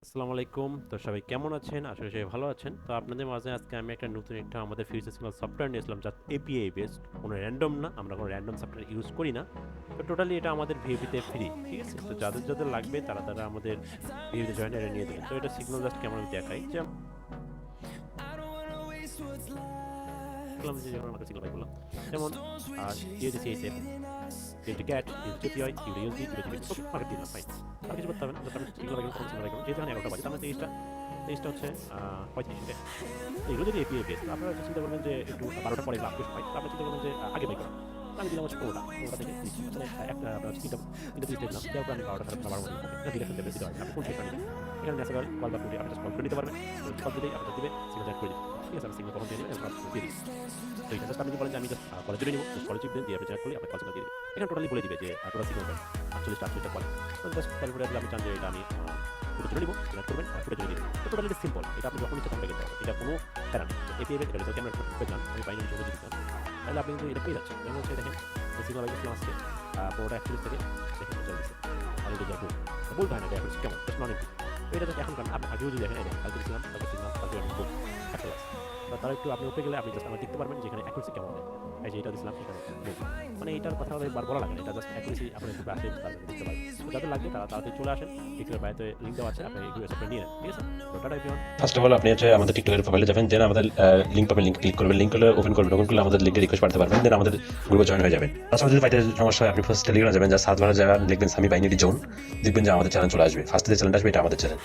আসসালামু আলাইকুম। তো সবাই কেমন আছেন? আশা করি সবাই ভালো আছেন। তো আপনাদের মাঝে আজকে আমি একটা নতুন আমাদের ফিউচার সিগন্যাল সফটওয়্যার নিয়ে আসলাম, যা এপিআই বেসড, কোনো র্যান্ডম না। আমরা কোনো র্যান্ডম সফটওয়্যার ইউজ করি না। তো টোটালি এটা আমাদের ভিএপিতে ফ্রি, ঠিক আছে? তো যাদের লাগবে তারা আমাদের ভিএপিতে জয়েন এটা নিয়ে দেবেন। তো এটা সিগন্যাল জাস্ট কেমন আমি দেখাই যে দেখলাম যে যখন আমরা সিগন্যাল বললাম, যেমন দিয়ে দিচ্ছি এই সেভ যেটা ক্যাট ইউটিআই ইউডিএসডি ইউডিএসডি ওকে মার্কেট দিলাম, ফাইন। আর কিছু করতে হবে না, জাস্ট আমি সিগন্যাল রাখলাম, কখন সিগন্যাল রাখলাম, যেহেতু এখন 11টা বাজে, তার মানে 23টা হচ্ছে 35, ওকে। এগুলো যদি এপিআই বেস, আপনারা চিন্তা করবেন যে একটু 12টার পরে লাভ বেশি হয়, তো আপনারা চিন্তা করবেন যে আগে বাই করা। তো আমি দিলাম হচ্ছে 15টা থেকে দিচ্ছি, মানে একটা আপনার হচ্ছে তিনটা পিস দিলাম, দেওয়ার পর আমি 12টা সাড়ে 12 মধ্যে এটা ডিরেকশন দেবে দিতে পারেন, আপনি কোন সেটটা নেবেন। এখানে ন্যাচারাল কল বা টুডে আপনি জাস্ট কল করে নিতে পারবেন, কল দিলেই আপনার দিবে সিগন্যাল করে দিবে, ঠিক আছে? আমি সিগন্যাল কখন দিয়ে দেবেন দিয়ে দিই। তো এটা জাস্ট আপনি যদি বলেন যে আমি জাস্ট কলের জন্য নিব, জাস্ট কলেজ চিপবেন দিয়ে আপনি চেক করলে আপনার কল সিগন্যাল দিয়ে দিবে। এখানে টোটালি বলে দিবে যে টোটাল সিগন্যাল 48টা কল। তো জাস্ট ক্যালকুলেট আপনি চান যে এটা আমি পুরো জন্য নিব, সিলেক্ট করবেন আর পুরো জন্য দিবেন। তো টোটালি এটা সিম্পল, এটা আপনি যখন ইচ্ছা তখন রেখে দেবেন, এটা কোনো প্যারা নেই। এপিআই এটা রেজাল্ট ক্যামেরা করতে চান, আমি বাইনারি জন্য দিতে চান, তাহলে আপনি কিন্তু এটা পেয়ে যাচ্ছেন। যেমন হচ্ছে দেখেন সিগন্যাল আইসলাম আজকে 15টা 41 থেকে দেখেন চলে দিচ্ছে, আর এটা যাবো বলতে হয় না, এটা কেমন জাস্ট নন এমপি। তো এটা জাস্ট এখন কারণ আপনি আগেও যদি দেখেন, এই কালকে দিয়েছিলাম, তারপর সিগন্যাল, তারপরে আমি বুক একটা আছে। তারা একটু আপনি উপরে গেলে আপনি জাস্ট আমার দেখতে পারবেন যে এখানে অ্যাকুরেসি কেমন হয়। এই যে এটা দিছিলাম এখানে বুক, মানে এটার কথা বার বলা লাগে না, এটা জাস্ট অ্যাকুরেসি আপনার একটু আসে তাহলে দেখতে পারবেন। তো যাদের লাগবে তারা তাড়াতাড়ি চলে আসেন, টিকটকের বাইরে লিঙ্ক দেওয়া আছে, আপনি এগুলো সব নিয়ে নেন, ঠিক আছে? তো tata everyone. First of all আপনি হচ্ছে আমাদের টিকটকের প্রোফাইলে যাবেন, দেন আমাদের লিঙ্ক পাবেন, লিঙ্ক ক্লিক করবেন, লিঙ্ক করলে ওপেন করবেন, ওপেন করলে আমাদের লিঙ্কে রিকোয়েস্ট পাঠাতে পারবেন, দেন আমাদের গ্রুপে জয়েন হয়ে যাবেন। তাছাড়া যদি পাইতে সমস্যা হয় আপনি ফার্স্ট টেলিগ্রামে যাবেন, যা সার্চ বারে যাবেন, লিখবেন সামি বাইনারি জোন, দেখবেন যে আমাদের চ্যানেল চলে আসবে, ফার্স্টে যে চ্যানেলটা আসবে এটা আমাদের চ্যানেল।